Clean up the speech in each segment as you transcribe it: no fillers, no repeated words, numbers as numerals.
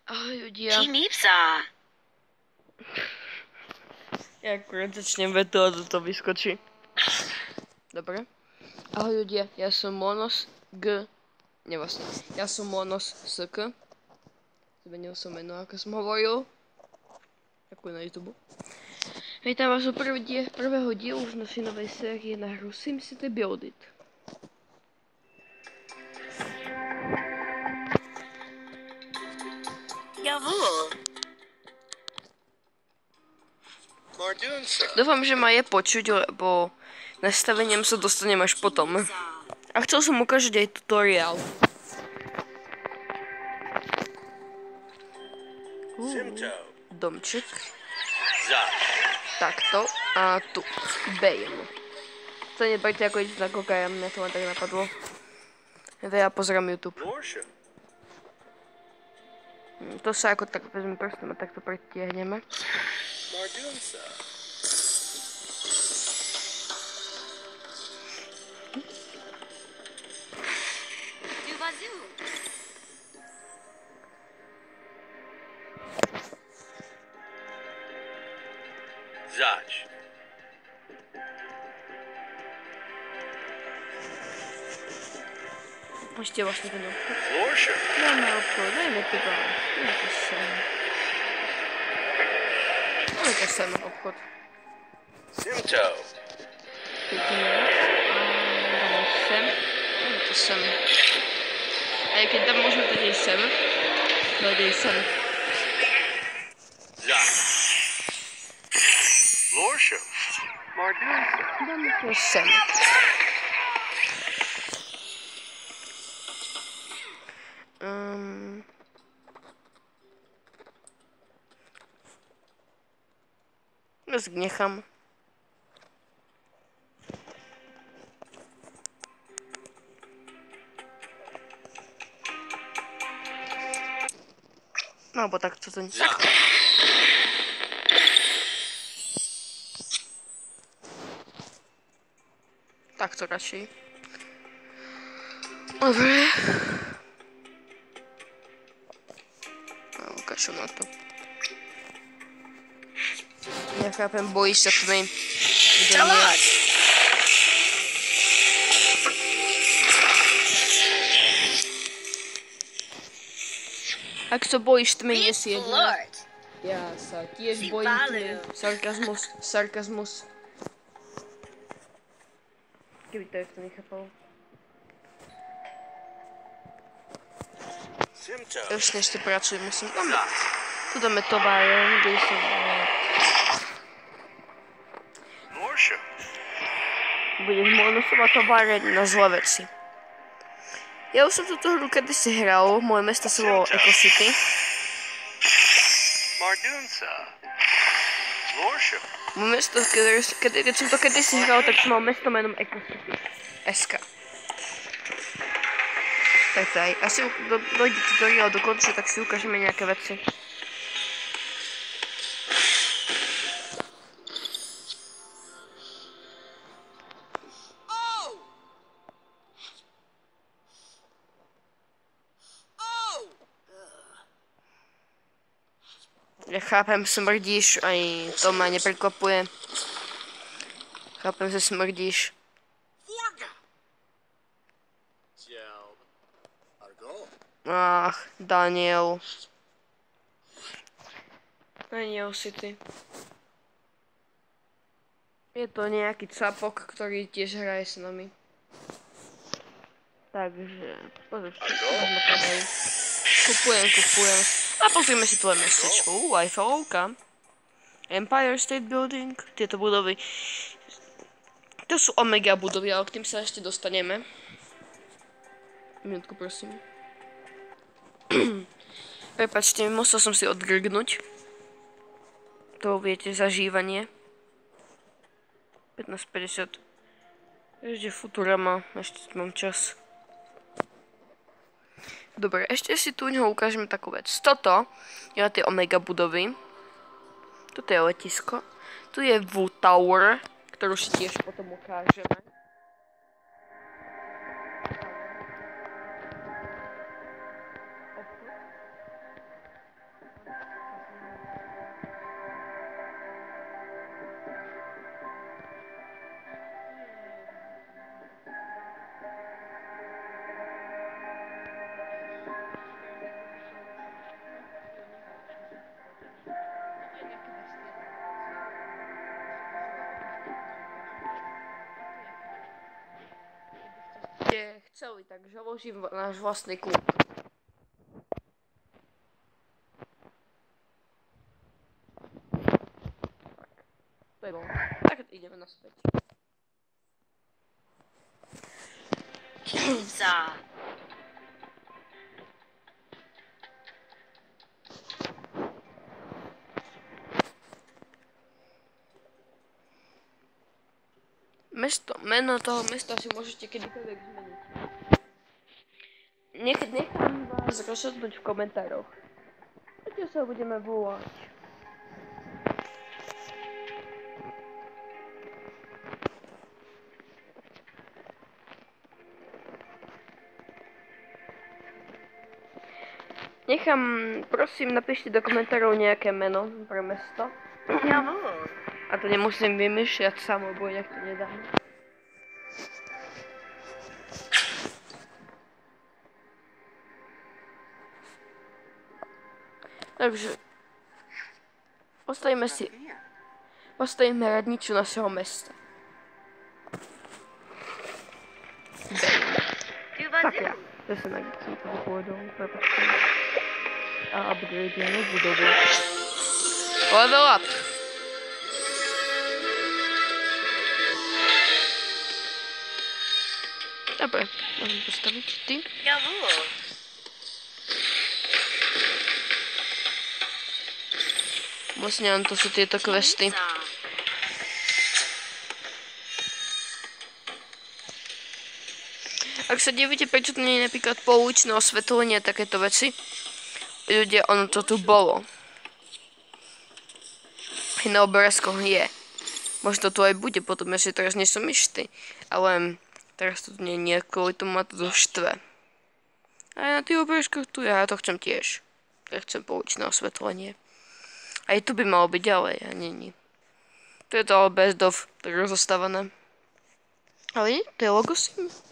Ahoj ľudia. Čimipsa. Ja akurát začnem vetu a to vyskočí. Dobre. Ahoj ľudia, ja som Monos G. Nevlastne. Ja som Monos SK. Zmenil som meno, ako som hovoril. Ako na YouTube. Vítam vás u prvého dielu už našej novej série na hru SimCity Build It. Jawohl. Dúfam, že ma je počuť, lebo nastaveniem sa dostanem až potom. A chcel som ukázať aj tutoriál. Domček. Takto. A tu. Bejm. To neberte ako ísť na kokaja, mňa to len tak napadlo. Ja pozerám YouTube. To sa ako tak vezme prstom a takto pretiahneme. Zač. Ešte vlastne ten obchod. Florsha. Dáme obchod, dajme tu vám. Dajme to sem. Dajme to sem obchod. Simto. Klikneme. Dáme sem. Dajme to sem. A keď tam môžeme dať aj sem. Dajme aj sem. Zač. Florsha. Mardunsa. Dáme to sem. Nechám. No, bo tak co to nie. Tak to raczej. Dobre. No, kašu na to. Nechápem, bojíš sa tmy. Čelát. Ak sa bojíš tmy, nie si jediná. Lord. Ja sa tiež bojím tmy. Sarkazmus. Keby to to nechápal. Simto. Ešte pracujem, musím. Tu dáme továre, bude som... Florsha. Budeš Monosová továreň na zlé veci. Ja už som túto hru kedysi hral, moje mesto sa volalo Eco City. Mardunsa. Florsha. Moje mesto, keď som to kedysi hral, tak som mal mesto menom Eco City. SK. Tak aj, asi dojde tutoriál do konca, tak si ukážeme nejaké veci. Ja chápem, smrdíš, aj to ma neprekvapuje. Chápem, že smrdíš. Ach, Daniel. Daniel City. Je to nejaký capok, ktorý tiež hraje s nami. Takže, pozor, kupujem. A pozrieme si tvoje mestečko. Eiffelovka. Empire State Building. Tieto budovy. To sú omega budovy, ale k tým sa ešte dostaneme. Minútku, prosím. Prepáčte, musel som si odgrgnúť. To viete, zažívanie. 15:50. Ešte Futurama, ešte mám čas. Dobre, ešte si tu ukážeme takú vec. Toto je na tie omega budovy. Toto je letisko. Tu je V-Tower, ktorú si tiež potom ukážeme. založím náš vlastný klub. To je bolo. Tak ideme naspäť. Huzzah. Meno toho mesta si môžete kedykoľvek zmeniť. Nechám vás rozhodnúť v komentároch. Ako sa budeme volať? Prosím, napíšte do komentárov nejaké meno pre mesto. Jawohl. A to nemusím vymýšľať samo, bo inak to nedám. Takže postavíme radniču našeho mesta. Du var Tak du. ja, zase som to vypovedal, prepačte. A upgradeujeme budovu. Level up! Dobre, môžem postaviť ty. Jawohl. Vlastne to sú tieto questy. Huzzah. Ak sa divíte, prečo to nie je napríklad pouličné osvetlenie a takéto veci, ľudia, ono to tu bolo. Na obrázkoch je. Možno to aj bude, potom ešte teraz nie som istý. Ale teraz to nie je, kvôli tomu ma to štve. A na tých obrázkoch tu ja to chcem tiež. Ja chcem pouličné osvetlenie. Aj tu by malo byť ďalej, a nie. Tu je to ale best of, tak rozostávané. Ale nie, to je logo Sims.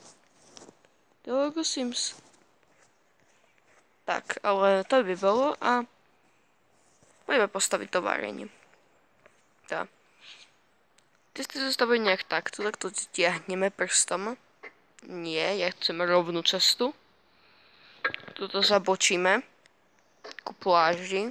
To je logo Sims. Tak, ale to by bolo a budeme postaviť továrenie. Tak. Ty ste zostaviť nejak takto, tak to tiahneme prstom. Nie, ja chcem rovnú cestu. Tuto zabočíme ku pláži.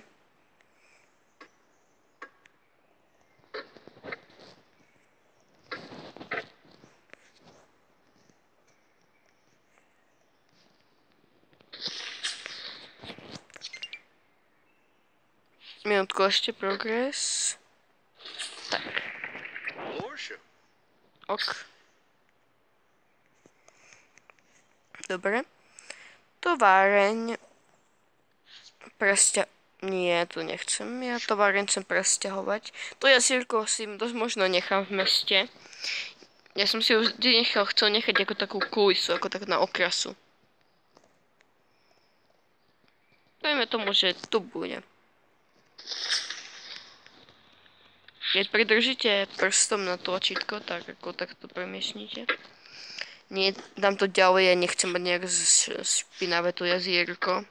Minútku ešte progres. Tak. Lordship. Ok. Dobre. Továreň. Nie, tu nechcem. Ja továreň chcem presťahovať. To jazierko si dosť možno nechám v meste. Ja som si ho vždy chcel nechať ako takú kulisu, ako tak na okrasu. Dajme tomu, že tu bude. Keď pridržíte prstom na tlačítko, tak ako takto premiesnite. Nie, dám to ďalej, ja nechcem mať nejak špinavé to jazierko.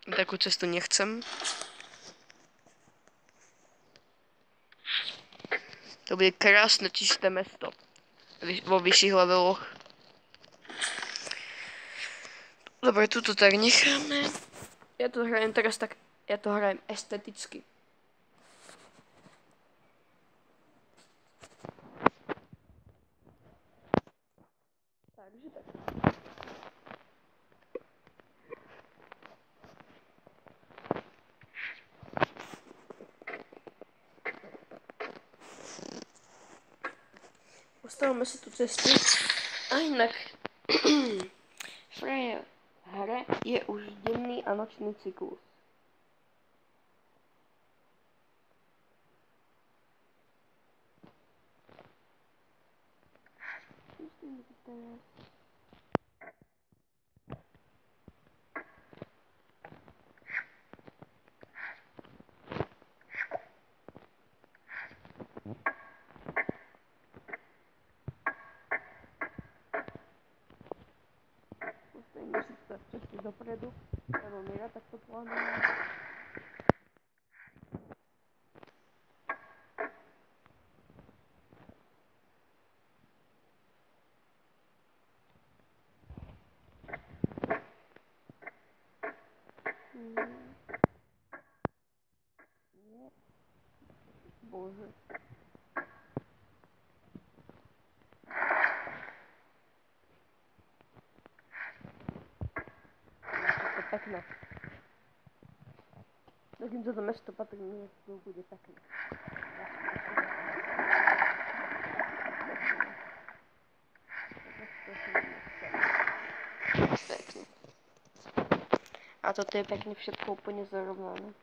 Takú cestu nechcem. To bude krásne čisté mesto. Vo vyšších leveloch. Dobre, tuto tak necháme. Ja to hrajem teraz tak, ja to hrajem esteticky. Takže tak. Postavíme si tu cestu. A inak v hre je už denný a nočný cyklus. Postavíme si to cestu dopredu. Ja veľmi rád takto plánujem. Nie. Bože. To pekné. Takým to mesto patrí, nie, to bude pekné. Pekne. A toto je pekne všetko úplne zarovnané.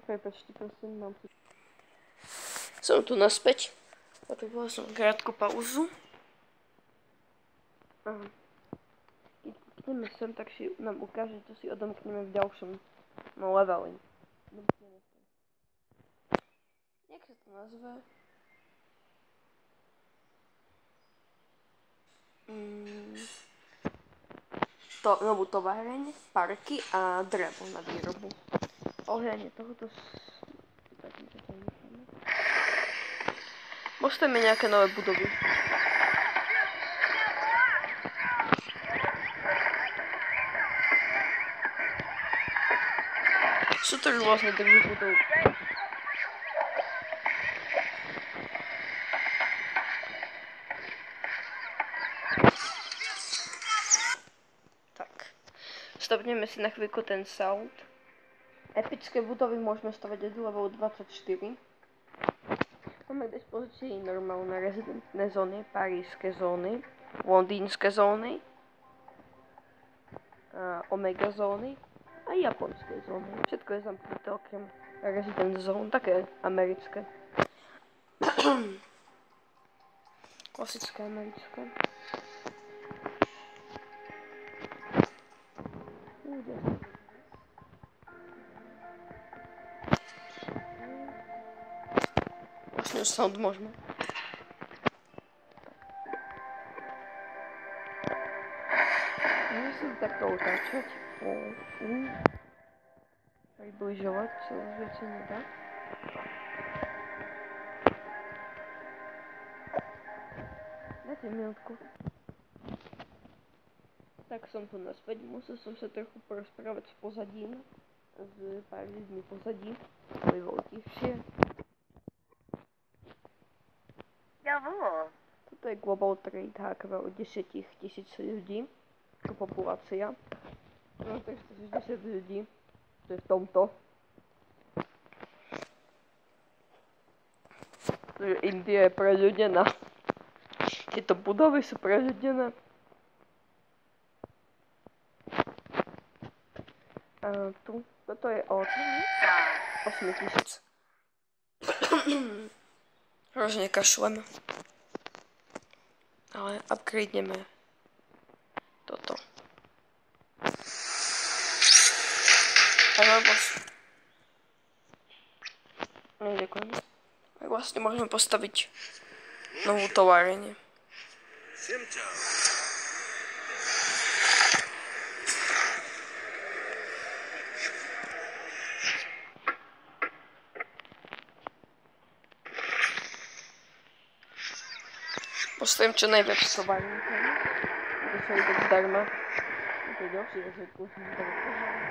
Prepačte, prosím, mám tu. Som tu naspäť. Potrebovala som krátku pauzu. Aha. Keď klikneme sem, tak si nám ukáže, čo si odomkneme v ďalšom leveli. Jak sa to nazve? Novú továreň, parky a drevo na výrobu. Ohľadne tohoto postavíme nejaké nové budovy. Sú to rôzne druhy budov. Tak. Stavíme si na chvíľku ten sound. Epické budovy môžeme stavať od level 24. Máme k dispozícii normálne rezidentné zóny, parížské zóny, londýnske zóny, omega zóny a japonské zóny. Všetko je zamknuté okrem rezident zón, také americké. Klasické americké. Vlastne už sound môžeme. Môžeme si takto otáčať. Približovať, čo už viacej nedá. Dajte minútku. Tak som tu naspäť, musel som sa trochu porozprávať s pozadím, s pár ľuďmi pozadí, aby bolo tichšie. Jawohl. Toto je Global Trade HKV od 10 000 ľudí, to populácia. No 360 ľudí, to je v tomto. India je preľudnená. Tieto budovy sú preľudnené. Tu, toto je od 8 000. Hrozne kašlem. Ale upgradeneme toto. Ďakujem. Tak vlastne môžeme postaviť novú továrenie. Postavím čo najviac tovární. To sa ide zdarma. To je ďalší rozhľad, už mi to rozpožávam.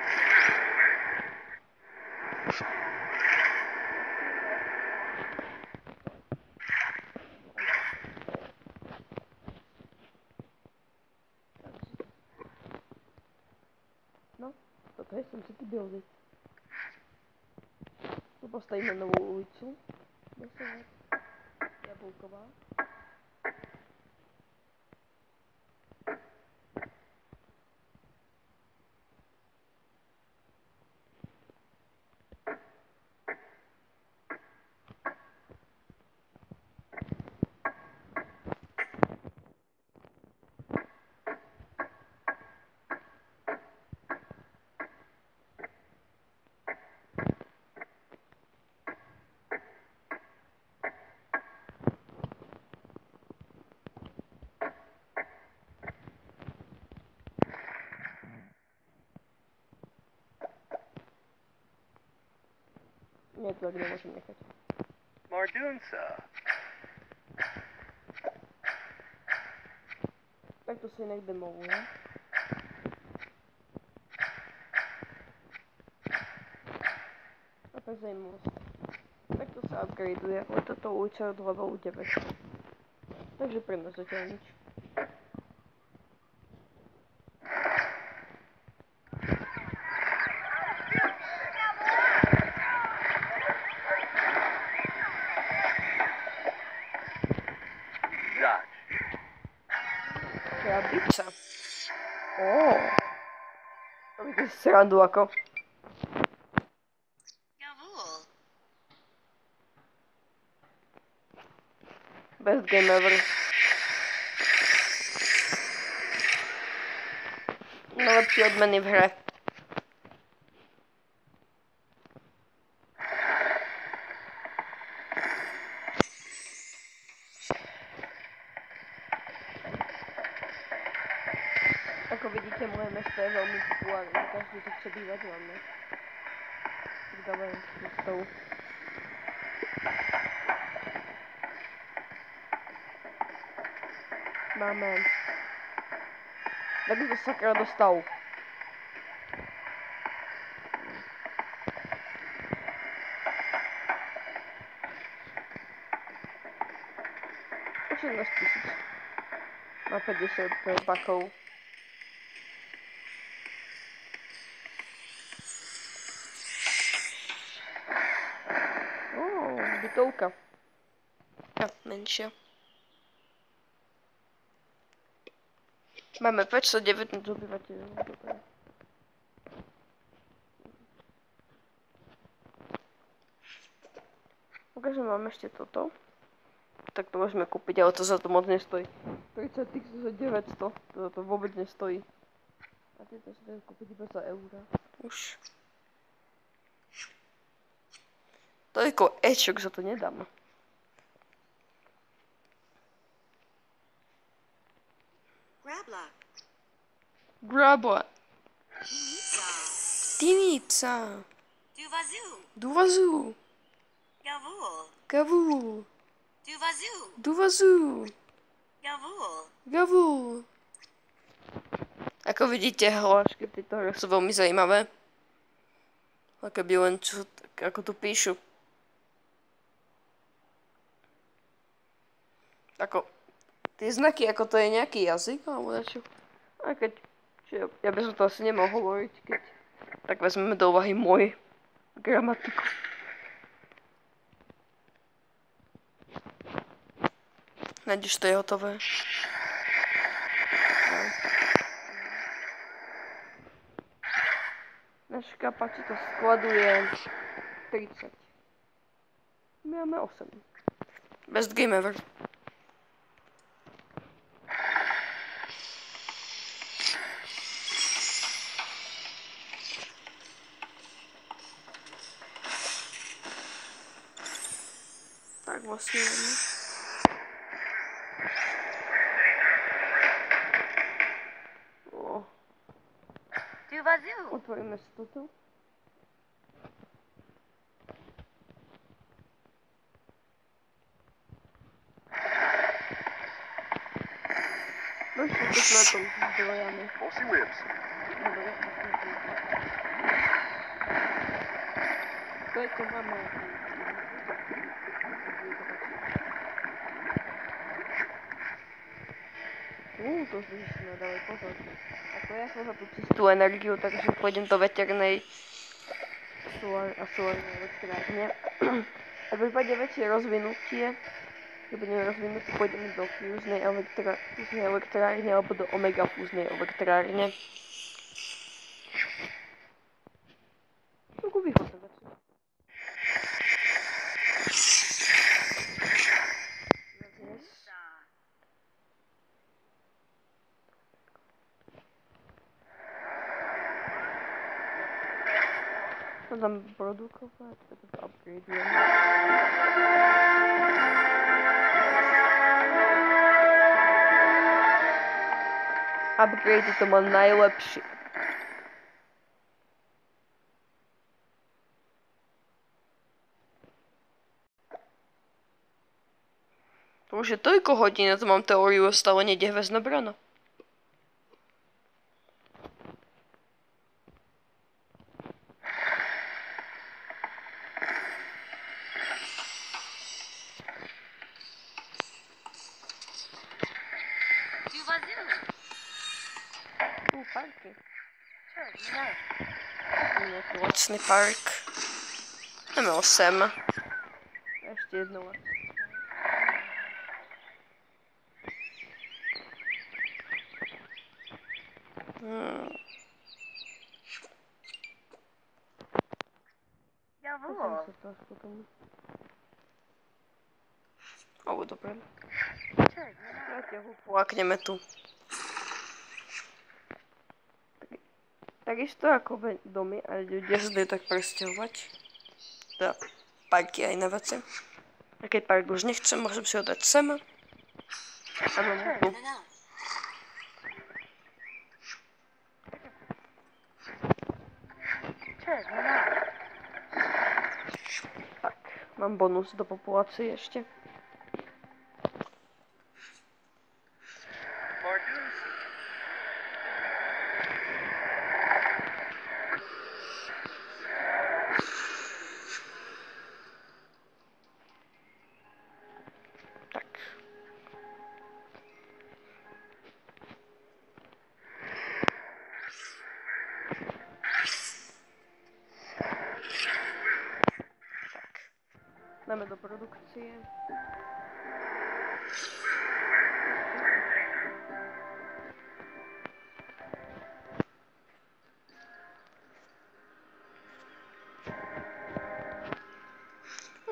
No, toto je Sim City Building. Tu postavíme novú ulicu. Jablková. tu ak nemôžem nechať. Mardunsa. Takto si inak demoluje. A pevnej most. Takto sa upgradeuje, ale toto ulica od levelu 9. Takže pre nás zatiaľ nič. Krabica. Robíte si srandu ako? Jawohl. Best game ever. Najlepšie odmeny v hre. Ako vidíte, moje mesto je veľmi populárne, každý tu chce bývať hlavne. Tak dávajú mestov. Máme... Tak to sakra dostal. O 16 000. Má 50 bakov. Bytovka. A, menšia. Máme 519 obyvateľov. Dobre. Ukážem vám ešte toto. Tak to môžeme kúpiť, ale to za to moc nestojí. 30 900. To vôbec nestojí. A tieto sa dajú kúpiť iba za eura. Už. Toľko ečok za to nedám. Grabla. Dinica. Duvazu. Gavu. Duvazu. Gavu. Ako vidíte, hlášky v tejto hre sú veľmi zaujímavé. Ale keby len čo, ako tu píšu. Ako, tie znaky, ako to je nejaký jazyk, alebo dačo. A keď, ja by som to asi nemal hovoriť, keď tak vezmeme do úvahy môj gramatiku. Nájdeš, to je hotové. Naša kapacita skladu je 30. My máme 8. Best game ever. Tak vlastne máme. Otvoríme si toto. Nož to na tom zdrojami. Dobre, to je to máme. To si musíme dávať pozor. Ako ja som za tú čistú energiu, takže pôjdem do veternej solárnej elektrárne. A v prípade väčšie rozvinutie, keď budeme rozvinutí, pôjdeme do fúznej elektrárne alebo do omega fúznej elektrárne. Sú ku východu veci. To dám produkovať, to upgradeujem. Upgrade to má najlepšie. To už je toľko hodín, ja to mám teóriu o stále nejde hväzdna brana. Parky. Nejaký lacný park. Máme 8. Ešte jednu lacný. Jawohl. Alebo dobre. Polakneme tu. Takisto ako domy a ľudia sa dajú tak presťahovať. Teda parky aj na veci. A keď park už nechcem, môžem si ho dať sem. A mám ho tu. Tak, mám bonus do populácie ešte. Dáme do produkcie.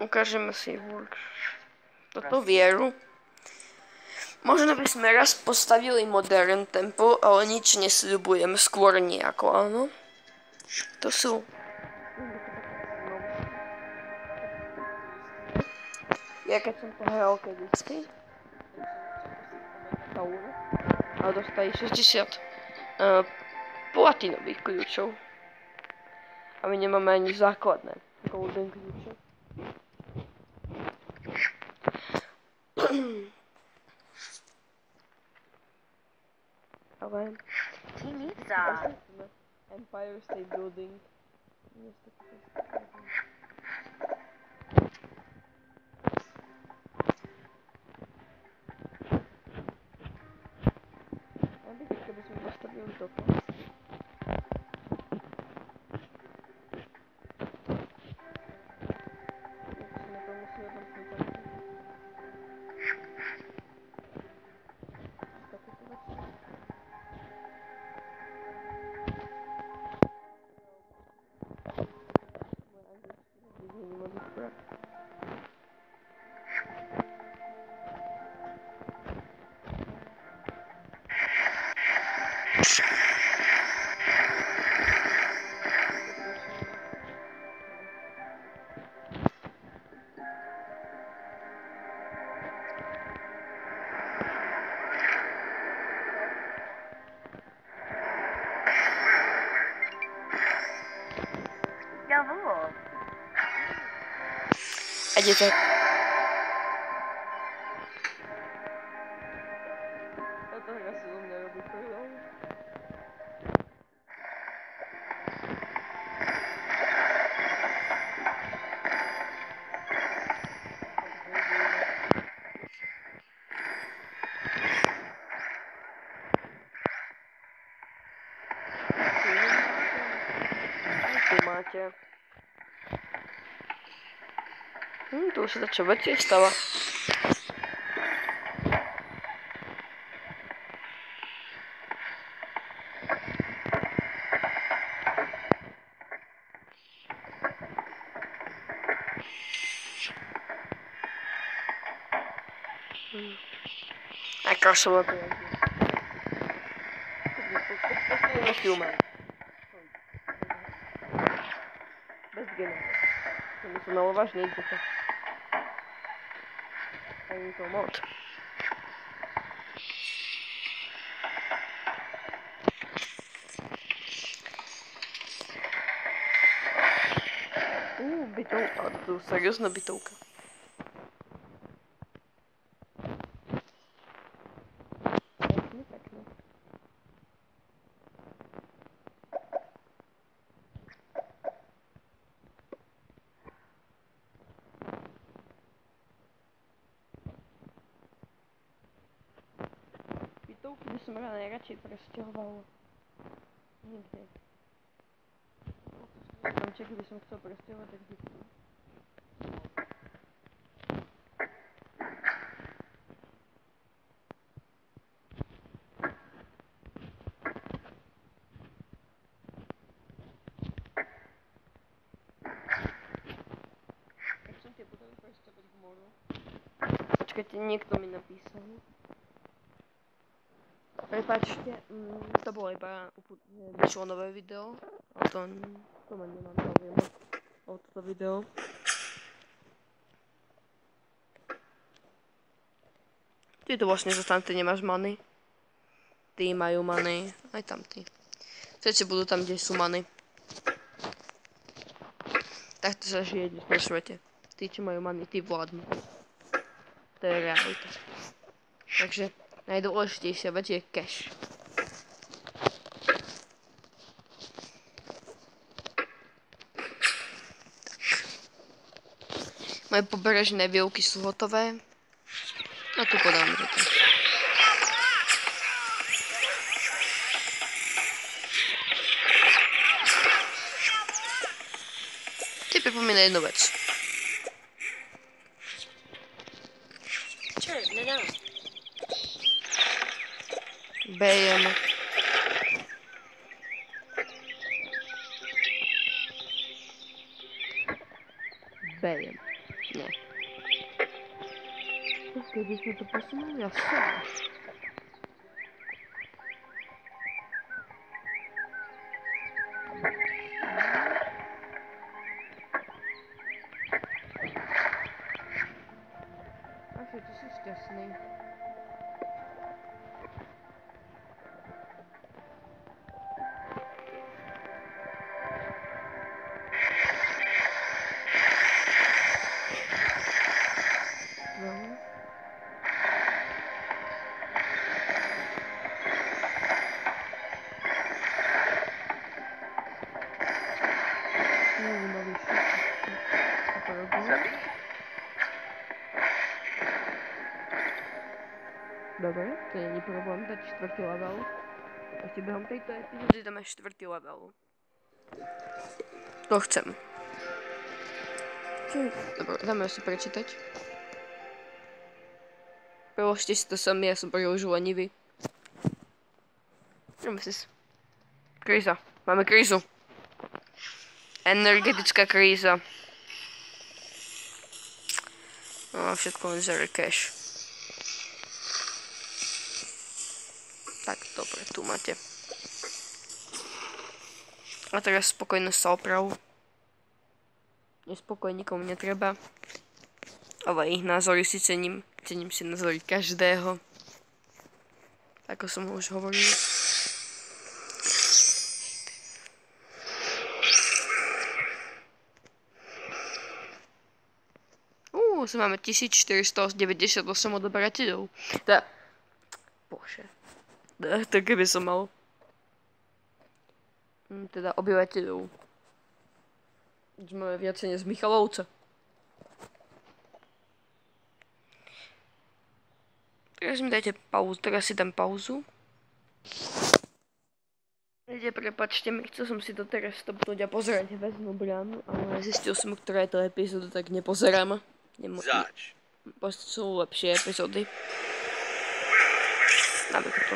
Ukážeme si toto vieru. Možno by sme raz postavili modern temple, ale nič nesľubujem, skôr nejako, áno. To sú... Ja keď som to hral kedysi, ale dostali 60 platinových kľúčov. A my nemáme ani základné golden kľúče. Ale... Empire State Building. Ja bych keby sme postavili toto. Jawohl. A děte. Toto asi u mě robí prvou. Tu máte. Tu už sa to čo veci stala. A krasová to je. Bez generácie. To by som malo vážne ísť. Ani to mod. Bytovka. To je seriózna bytovka. bytovky by som najradšej presťahoval niekde. Domčeky by som chcel presťahovať tak vždy. Počkajte, niekto mi napísal. Prepáčte, to bolo iba vyšlo nové video. A to ma nemám záujem o toto video. Ty tu vlastne zostan, ty nemáš many. Tí majú many, aj tam tí. Všetci budú tam, kde sú many. Takto sa žije na svete. Tí, čo majú many, tí vládnu. To je realita. Takže najdôležitejšia vec je cash. Moje pobrežné výuky sú hotové. A tu podám to. Ty pripomína jednu vec. BM. BM. Nie. Kedy sme to posunuli? Ja som. Asi to si šťastný. Dobre, to není problém dať 4. level. Ešte behom tejto epizódy dáme 4. level. To chcem. Dobre, dáme si prečítať. Preložte si to sami, ja som príliš lenivý. Kríza. Máme krízu. Energetická kríza. No, všetko len zere cash. Tak, dobre, tu máte. A teraz spokojnosť sa oprav. Nespokojníkom netreba. Ale ich názory si cením. Cením si názory každého. Ako som už hovoril. Máme 1498 odoberateľov. Bože. To keby som mal. Teda obyvateľov. Už máme viacej než Michalovca. Teraz mi dajte pauzu. Teraz si dám pauzu. Prepačte mi, chcel som si to teraz stopnúť a pozerať Hvezdnú bránu, ale zistil som, ktorá je to epizóda, tak nepozerám. Proste sú lepšie epizódy. Dáme to.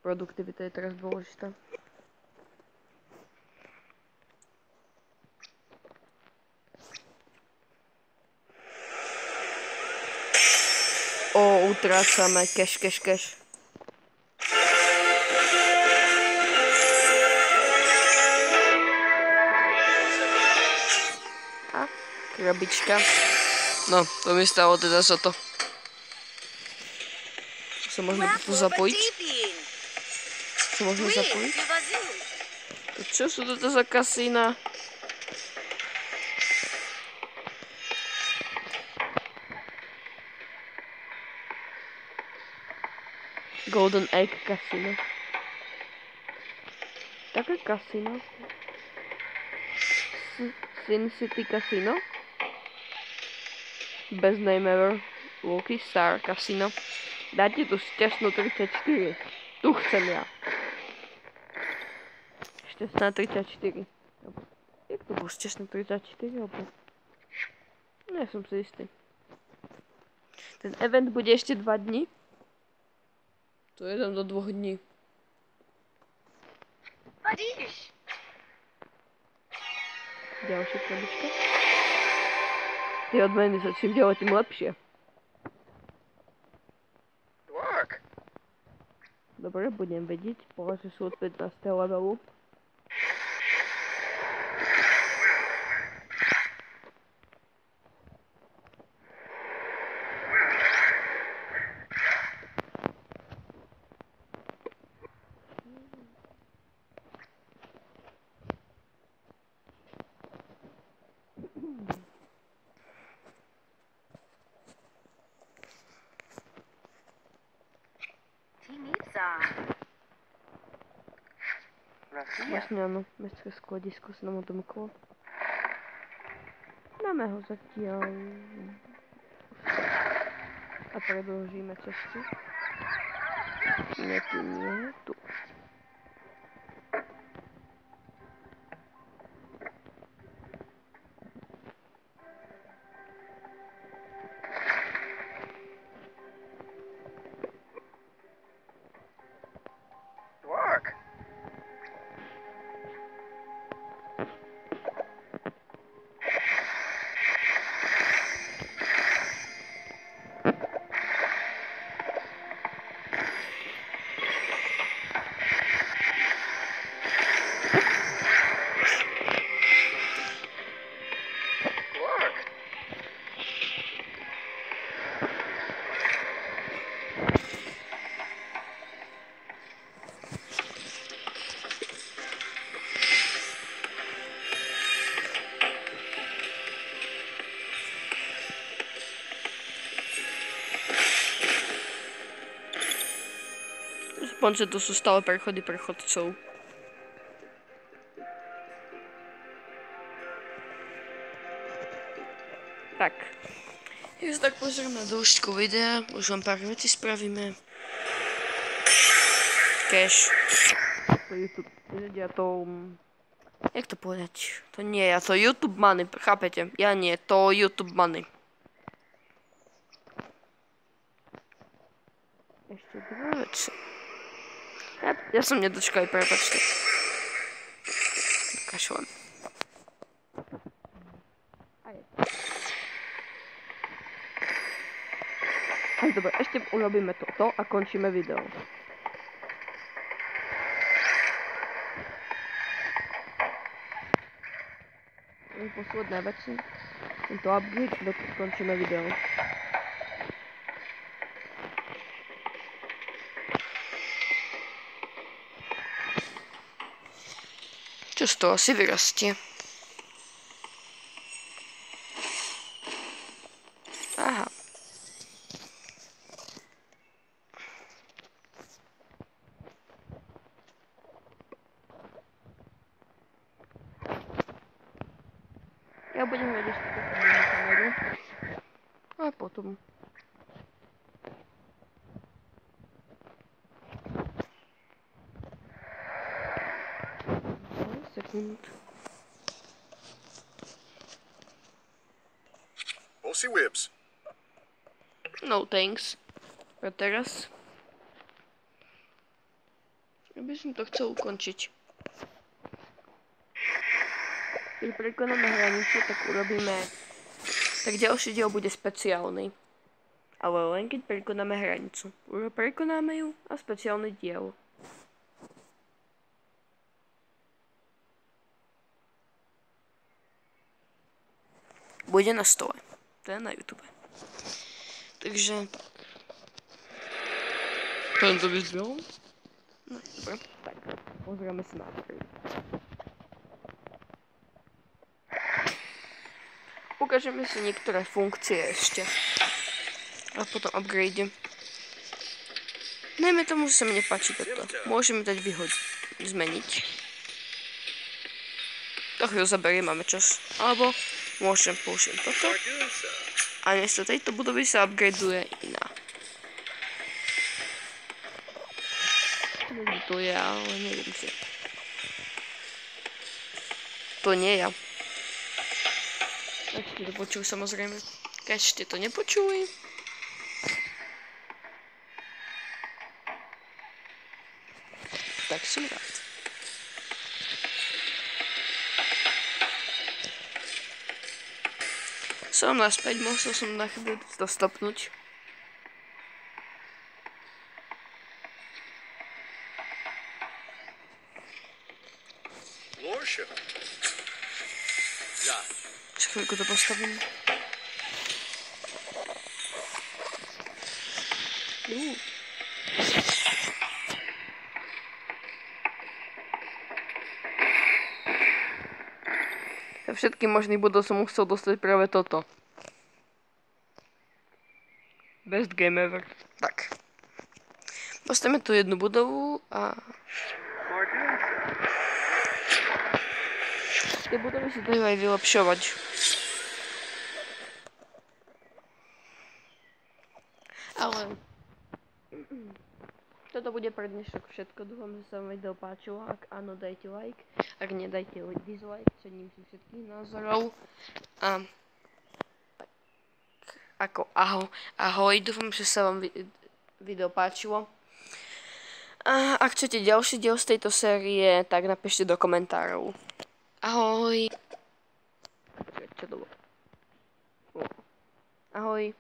Produktivita je teraz dôležitá. Utrácame cash. A krabička. No, to mi stalo teda za to. Sa môžeme tu zapojiť. Čo sú toto za kasína? Golden Egg Casino. Také kasino. Sin City Casino. Best name ever. Lucky Star Casino. Dáte tu šťastnú 34. Tu chcem ja. Šťastná 34. Jak to bol šťastná 34? Alebo... Nie som si istý. Ten event bude ešte 2 dní. To je do 2 dní. Padíš. Ďalšia krabička. Tie odmeny sa čím ďalej, tým lepšie. Work. Dobre, budem vedieť. Povedz, že sú od 15. levelu. Vlastne áno, mestské skladisko sa nám odomklo. Dáme ho zatiaľ. A predĺžime cestu. Nie, tu nie, tu. Work. Aspoň, že tu sú stále prechody pre chodcov. Tak. Ja sa tak pozriem na dĺžku videa, už vám pár vecí spravíme. Cash. To YouTube, ja to... Jak to povedať? To nie, ja to YouTube money, chápete? Ja nie, to YouTube money. Ešte dve veci. Ja som nedočkal, prepáčte. Kašlem. Dobre, ešte urobíme toto a končíme video. Posledné veci. Tento upgrade, dokud končíme video. Čo z toho asi vyrastie? Aha. Ja budem vedieť túto kameru. A potom. Sekund. Bossy whips. No thanks. A teraz? Ja by som to chcel ukončiť. Keď prekonáme hranicu, tak urobíme... Tak ďalší diel bude speciálny. Ale len keď prekonáme hranicu. Prekonáme ju a speciálny diel. Bude na stole. To je na YouTube. Takže tak. Tento vyzvel? No, dobre. Tak, pozrieme sa na upgrade. Ukážeme si niektoré funkcie ešte. A potom upgrade. Najmä tomu, že sa mi nepáči toto. Môžeme dať vyhodiť. Zmeniť. To chvíľu zaberie, máme čas. Alebo môžem použiť toto. A miesto tejto budovy sa upgradeuje iná. tu je, ale neviem si. To nie ja. Ešte to počujú samozrejme. Ešte to nepočuli. Tak som rád. Som naspäť, musel som na chvíľu to stopnúť. Warship. Ja. Ešte chvíľku to postavím. Za všetkých možných bodov som musel dostať práve toto. Best game ever. Tak. Postavíme tu jednu budovu a... Tie budovy sa dajú aj vylepšovať. Ale... Toto bude pre dnešok všetko. Dúfam, že sa vám video páčilo. Ak áno, dajte like. Ak nie, dajte dislike. Cením si všetkých názorov. A... Ako ahoj. Dúfam, že sa vám video páčilo. A ak chcete ďalší diel z tejto série, tak napíšte do komentárov. Ahoj. Čo to bolo? Ahoj.